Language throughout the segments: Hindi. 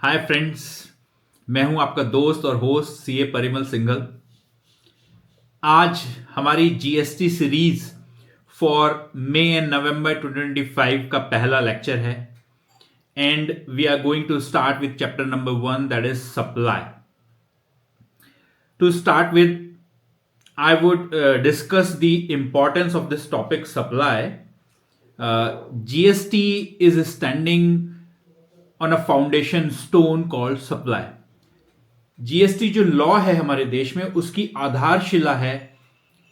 हाय फ्रेंड्स, मैं हूं आपका दोस्त और होस्ट सीए परिमल सिंघल। आज हमारी GST series for May and November 2025 का पहला लेक्चर है and we are going to start with chapter number 1, that is supply. To start with, I would discuss the importance of this topic, supply. GST is standing on a foundation stone called supply. GST जो लॉ है हमारे देश में, उसकी आधारशिला है,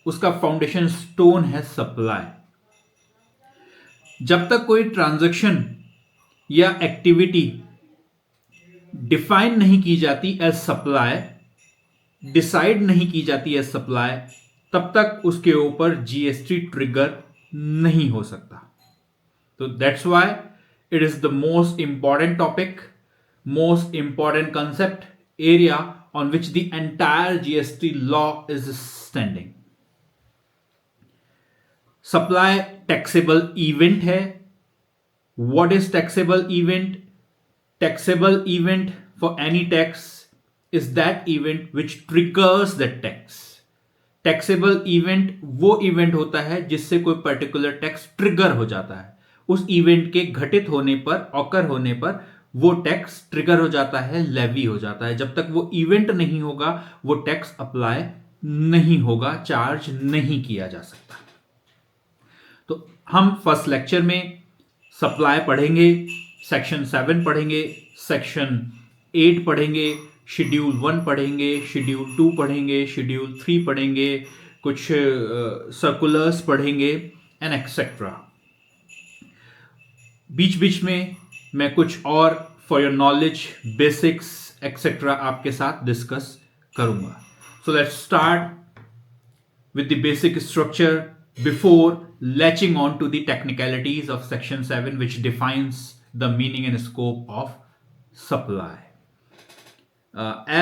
उसका फाउंडेशन स्टोन है सप्लाई। जब तक कोई ट्रांजैक्शन या एक्टिविटी डिफाइन नहीं की जाती एज सप्लाई, डिसाइड नहीं की जाती एज सप्लाई, तब तक उसके ऊपर जीएसटी ट्रिगर नहीं हो सकता। तो that's why it is the most important topic, most important concept area on which the entire GST law is standing. Supply taxable event है। What is taxable event? Taxable event for any tax is that event which triggers the tax. Taxable event वो event होता है जिससे कोई particular tax trigger हो जाता है। उस event के घटित होने पर, occur होने पर वो टैक्स ट्रिगर हो जाता है, लेवी हो जाता है। जब तक वो इवेंट नहीं होगा, वो टैक्स अप्लाई नहीं होगा, चार्ज नहीं किया जा सकता। तो हम फर्स्ट लेक्चर में सप्लाई पढ़ेंगे, सेक्शन 7 पढ़ेंगे, सेक्शन 8 पढ़ेंगे, शेड्यूल 1 पढ़ेंगे, शेड्यूल 2 पढ़ेंगे, शेड्यूल 3 पढ़ेंगे, कुछ सर्कुलर्स पढ़ेंगे एंड एक्सेट्रा। बीच बीच में मैं कुछ और for your knowledge basics etcetera आपके साथ डिस्कस करूंगा। So let's start with the basic structure before latching on to the technicalities of section 7 which defines the meaning and scope of supply.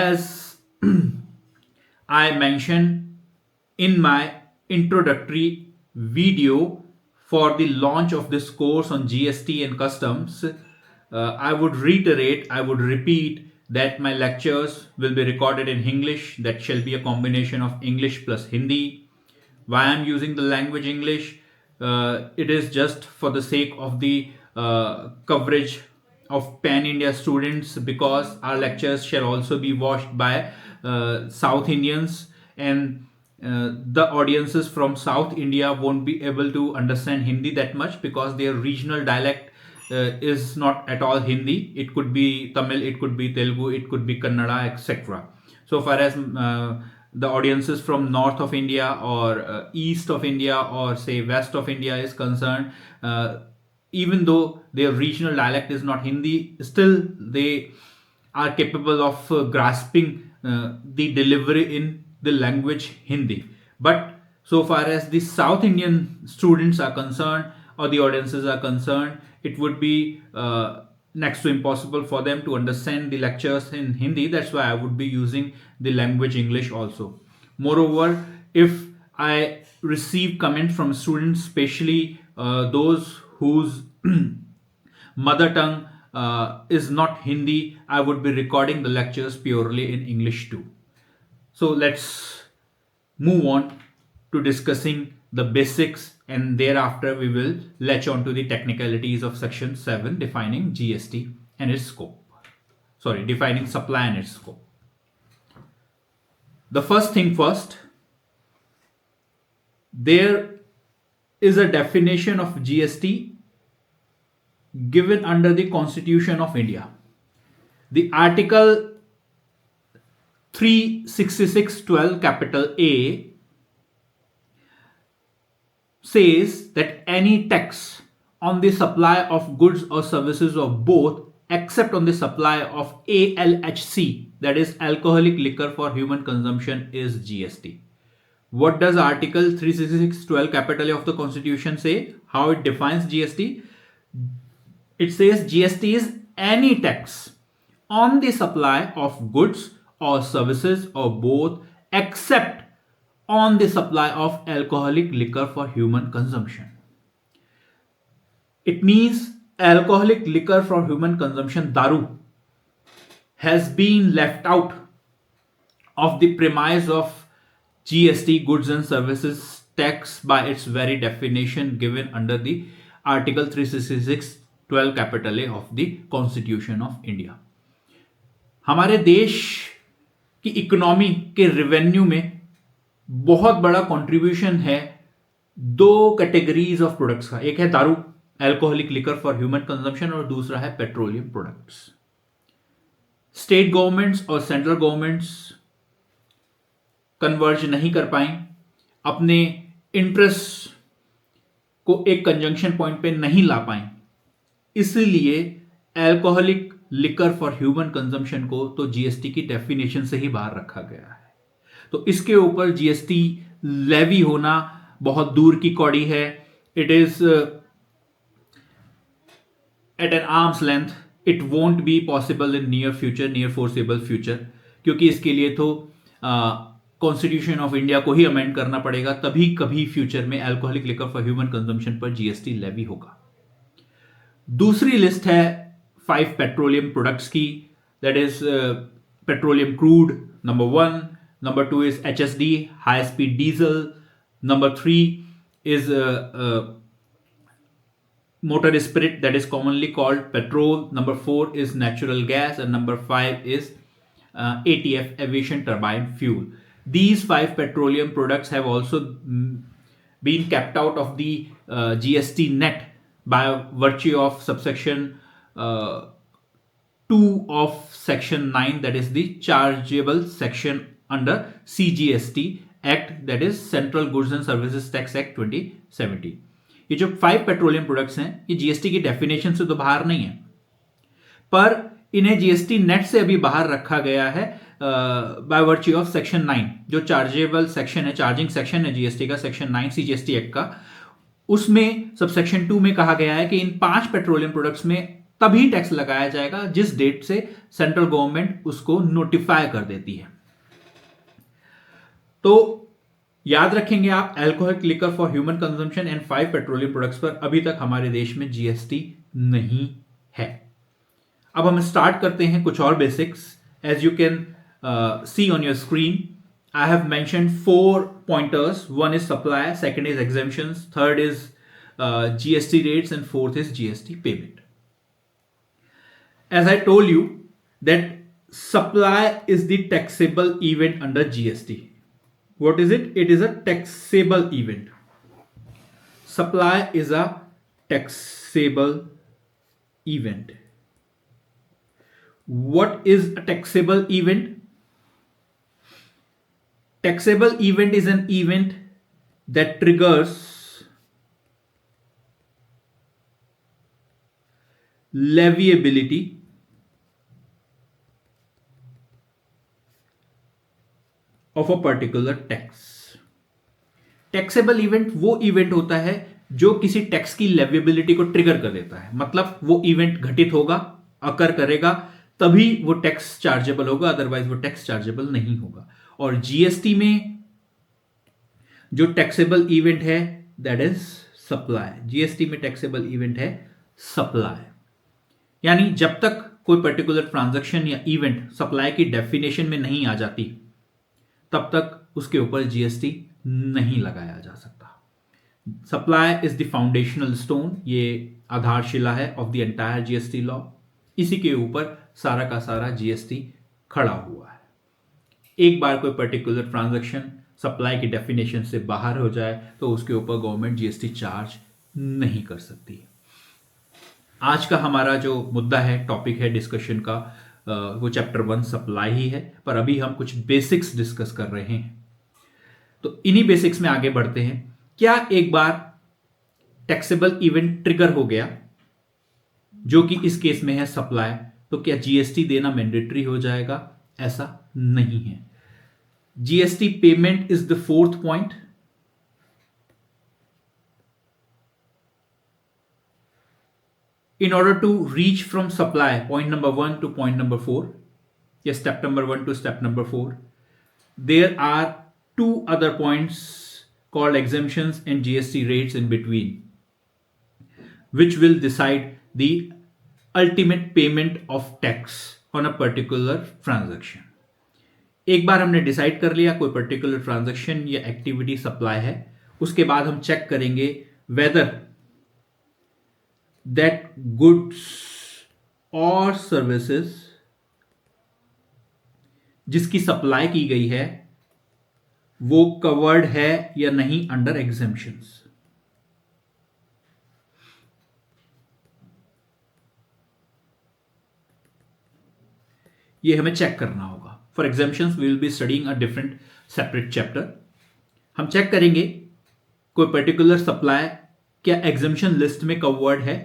As I mention in my introductory video for the launch of this course on GST and customs, I would reiterate, I would repeat that my lectures will be recorded in English. That shall be a combination of English plus Hindi. Why I'm using the language English? It is just for the sake of the coverage of pan-India students, because our lectures shall also be watched by South Indians, and the audiences from South India won't be able to understand Hindi that much because their regional dialect is not at all Hindi. It could be Tamil, it could be Telugu, it could be Kannada, etc. So far as the audiences from north of India or east of India or say west of India is concerned, even though their regional dialect is not Hindi, still they are capable of grasping the delivery in the language Hindi. But so far as the South Indian students are concerned or the audiences are concerned, it would be next to impossible for them to understand the lectures in Hindi. That's why I would be using the language English also. Moreover, if I receive comments from students, especially those whose mother tongue is not Hindi, I would be recording the lectures purely in English too. So let's move on to discussing the basics, and thereafter we will latch on to the technicalities of section 7 defining GST and its scope. Sorry, defining supply and its scope. The first thing first, there is a definition of GST given under the Constitution of India. The article 366(12) capital A says that any tax on the supply of goods or services of both, except on the supply of ALHC, that is alcoholic liquor for human consumption, is GST. What does article 366(12) capital A of the Constitution say? How it defines GST? It says GST is any tax on the supply of goods or services or both, except on the supply of alcoholic liquor for human consumption. It means alcoholic liquor for human consumption, daru, has been left out of the premise of GST, goods and services tax, by its very definition given under the Article 366 12 capital A of the Constitution of India. हमारे देश की इकोनॉमी के रेवेन्यू में बहुत बड़ा कंट्रीब्यूशन है दो कैटेगरीज ऑफ प्रोडक्ट्स का. एक है दारू, alcoholic liquor for human consumption, और दूसरा है पेट्रोलियम प्रोडक्ट्स. स्टेट गवर्नमेंट्स और सेंट्रल गवर्नमेंट्स कन्वर्ज नहीं कर पाई, अपने इंटरेस्ट को एक कंजंक्शन पॉइंट पे नहीं ला पाई, इसलिए alcoholic liquor for human consumption को तो जीएसटी की डेफिनेशन से ही बाहर रखा गया है. तो इसके ऊपर जीएसटी लेवी होना बहुत दूर की कौड़ी है. It is at an arm's length. It won't be possible in near future, near foreseeable future, क्योंकि इसके लिए तो कॉन्स्टिट्यूशन ऑफ इंडिया को ही अमेंड करना पड़ेगा, तभी कभी फ्यूचर में alcoholic liquor for human consumption पर जीएसटी लेवी होगा. दूसरी लिस्ट है 5 पेट्रोलियम प्रोडक्ट्स की. That is petroleum crude, number 1. Number 2 is HSD, high speed diesel. Number 3 is motor spirit, that is commonly called petrol. Number 4 is natural gas, and number 5 is ATF, aviation turbine fuel. These 5 petroleum products have also been kept out of the GST net by virtue of subsection 2 of section 9, that is the chargeable section under CGST Act, that is Central Goods and Services Tax Act 2017. ये जो 5 पेट्रोलियम प्रोडक्ट्स हैं, ये जीएसटी की डेफिनेशन से तो बाहर नहीं है, पर इन्हें जीएसटी नेट से अभी बाहर रखा गया है बाय वर्च्यू ऑफ सेक्शन 9, जो चार्जेबल सेक्शन है, चार्जिंग सेक्शन है जीएसटी का, सेक्शन 9 सीजीएसटी एक्ट का. उसमें सबसेक्शन 2 में कहा गया है कि इन 5 पेट्रोलियम प्रोडक्ट्स में तभी टैक्स लगाया जाएगा जिस डेट से सेंट्रल गवर्नमेंट उसको नोटिफाई कर देती है. तो याद रखेंगे आप, alcoholic liquor for human consumption and 5 petroleum products पर अभी तक हमारे देश में जीएसटी नहीं है. अब हम स्टार्ट करते हैं कुछ और basics. As you can see on your screen, I have mentioned 4 pointers. One is supply, second is exemptions, third is GST rates, and fourth is GST payment. As I told you that supply is the taxable event under GST. What is it? It is a taxable event. Supply is a taxable event. What is a taxable event? Taxable event is an event that triggers leviability of a particular tax. Taxable event वो इवेंट होता है जो किसी टैक्स की लेविएबिलिटी को ट्रिगर कर देता है. मतलब वो इवेंट घटित होगा, अकर करेगा, तभी वो टैक्स चार्जेबल होगा, अदरवाइज वो टैक्स चार्जेबल नहीं होगा. और जीएसटी में जो टैक्सेबल इवेंट है दैट इज सप्लाई. जीएसटी में टैक्सेबल इवेंट है सप्लाई. यानी जब तक कोई पर्टिकुलर ट्रांजैक्शन या इवेंट सप्लाई की डेफिनेशन में नहीं आ जाती, तब तक उसके ऊपर जीएसटी नहीं लगाया जा सकता. Supply is the foundational stone. ये आधारशिला है of the entire GST law. इसी के ऊपर सारा का सारा जीएसटी खड़ा हुआ है. एक बार कोई पर्टिकुलर ट्रांजैक्शन सप्लाई की डेफिनेशन से बाहर हो जाए तो उसके ऊपर गवर्नमेंट जीएसटी चार्ज नहीं कर सकती. आज का हमारा जो मुद्दा है, टॉपिक है डिस्कशन का, वो चैप्टर 1 सप्लाई ही है, पर अभी हम कुछ बेसिक्स डिस्कस कर रहे हैं. तो इन्हीं बेसिक्स में आगे बढ़ते हैं. क्या एक बार टैक्सेबल इवेंट ट्रिगर हो गया, जो कि इस केस में है सप्लाई, तो क्या जीएसटी देना मैंडेटरी हो जाएगा? ऐसा नहीं है. GST payment is the fourth point. In order to reach from supply, point number 1 to point number 4, yes, step number 1 to step number 4, there are 2 other points called exemptions and GST rates in between, which will decide the ultimate payment of tax on a particular transaction. एक बार हमने डिसाइड कर लिया कोई पर्टिकुलर ट्रांजैक्शन या एक्टिविटी सप्लाई है, उसके बाद हम चेक करेंगे वेदर दैट गुड्स और सर्विसेज जिसकी सप्लाई की गई है वो कवर्ड है या नहीं अंडर एग्जेम्पशंस। ये हमें चेक करना होगा। For exemptions we will be studying a different separate chapter. हम चेक करेंगे कोई पर्टिकुलर सप्लाई क्या एग्जाम्पशन लिस्ट में कवर्ड है।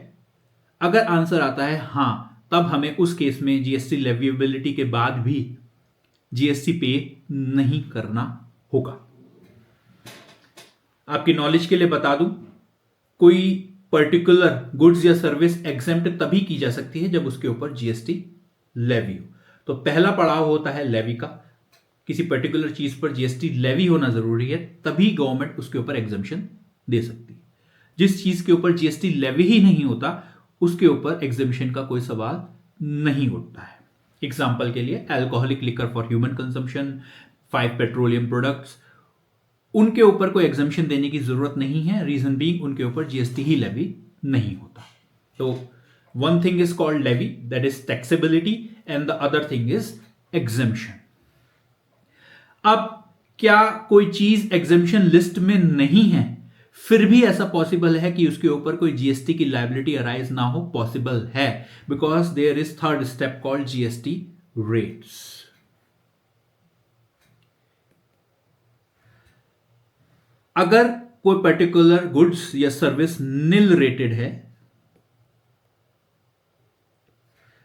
अगर आंसर आता है हां, तब हमें उस केस में जीएसटी लेविएबिलिटी के बाद भी जीएसटी पे नहीं करना होगा। आपकी नॉलेज के लिए बता दूं, कोई पर्टिकुलर गुड्स या सर्विस एग्जेम्प्ट तभी की जा सकती है जब उसके ऊपर जीएसटी लेवी हो। तो पहला पड़ाव होता है लेवी का। किसी पर्टिकुलर चीज पर जीएसटी लेवी होना जरूरी है, तभी गवर्नमेंट उसके ऊपर एग्जम्पशन दे सकती है। जिस चीज के ऊपर जीएसटी लेवी ही नहीं होता उसके ऊपर एग्जम्पशन का कोई सवाल नहीं उठता है। एग्जाम्पल के लिए alcoholic liquor for human consumption, 5 petroleum products, उनके ऊपर कोई एग्जम्पशन देने की जरूरत नहीं है। रीजन बीइंग उनके ऊपर जीएसटी ही लेवी नहीं होता। तो one thing is called levy, that is taxability, and the other thing is exemption. अब क्या कोई चीज एग्जेम्पशन लिस्ट में नहीं है फिर भी ऐसा पॉसिबल है कि उसके ऊपर कोई जीएसटी की लायबिलिटी अराइज ना हो? पॉसिबल है, because there is third step called GST rates. अगर कोई पर्टिकुलर गुड्स या सर्विस निल रेटेड है,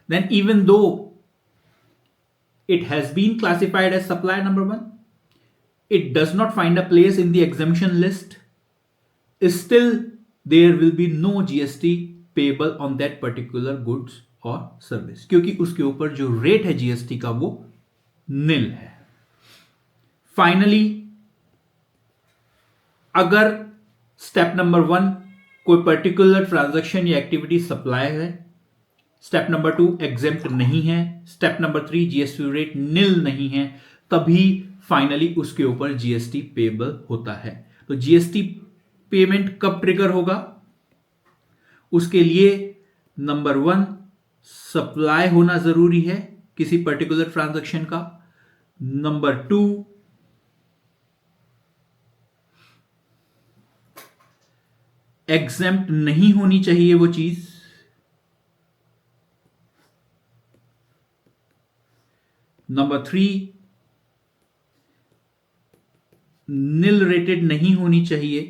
then even though it has been classified as supply number 1, it does not find a place in the exemption list, still there will be no GST payable on that particular goods or service, क्योंकि उसके ऊपर जो रेट है जीएसटी का वो निल है। फाइनली अगर स्टेप नंबर 1 कोई पर्टिकुलर ट्रांजैक्शन या एक्टिविटी सप्लाई है, स्टेप नंबर 2 एग्जेम्प्ट नहीं है, स्टेप नंबर 3 जीएसटी रेट निल नहीं है, तभी फाइनली उसके ऊपर जीएसटी पेबल होता है। तो जीएसटी पेमेंट कब ट्रिगर होगा? उसके लिए नंबर 1 सप्लाई होना जरूरी है किसी पर्टिकुलर ट्रांजैक्शन का, नंबर 2 एग्जेम्प्ट नहीं होनी चाहिए वो चीज, नंबर 3 निल रेटेड नहीं होनी चाहिए,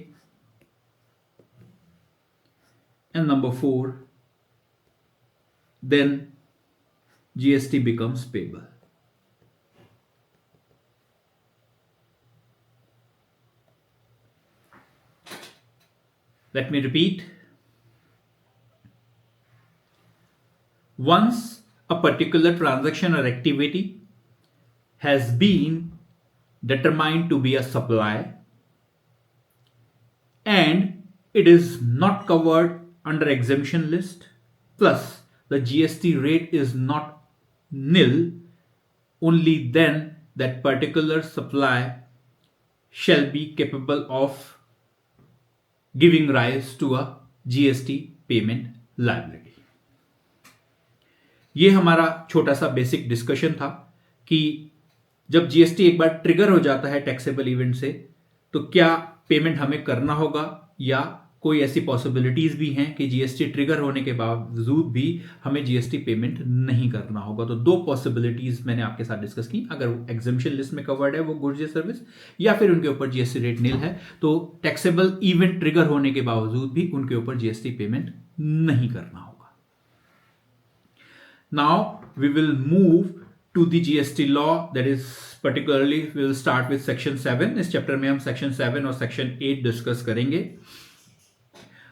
and number 4 then GST becomes payable. Let me repeat. Once a particular transaction or activity has been determined to be a supply and it is not covered under exemption list, plus the GST rate is not nil, only then that particular supply shall be capable of giving rise to a GST payment liability. ये हमारा छोटा सा बेसिक डिस्कशन था कि जब जीएसटी एक बार ट्रिगर हो जाता है टैक्सेबल इवेंट से, तो क्या पेमेंट हमें करना होगा या कोई ऐसी पॉसिबिलिटीज भी हैं कि जीएसटी ट्रिगर होने के बावजूद भी हमें जीएसटी पेमेंट नहीं करना होगा। तो 2 पॉसिबिलिटीज मैंने आपके साथ डिस्कस की। अगर एग्जेम्पशन लिस्ट में कवर्ड है वो गुड्स या सर्विस, या फिर उनके ऊपर जीएसटी रेट निल है, तो टैक्सेबल इवेंट ट्रिगर होने के बावजूद भी उनके ऊपर जीएसटी पेमेंट नहीं करना होगा। Now we will move to the GST law, that is particularly we will start with section 7. इस चैप्टर में हम सेक्शन 7 और सेक्शन 8 डिस्कस करेंगे।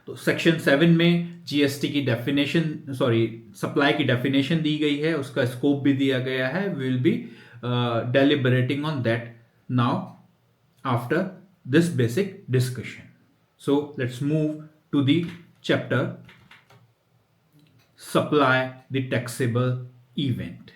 तो सेक्शन 7 में जीएसटी की डेफिनेशन, सप्लाई की डेफिनेशन दी गई है, उसका स्कोप भी दिया गया है। We will be deliberating on that now after this basic discussion. So let's move to the chapter supply, the taxable event.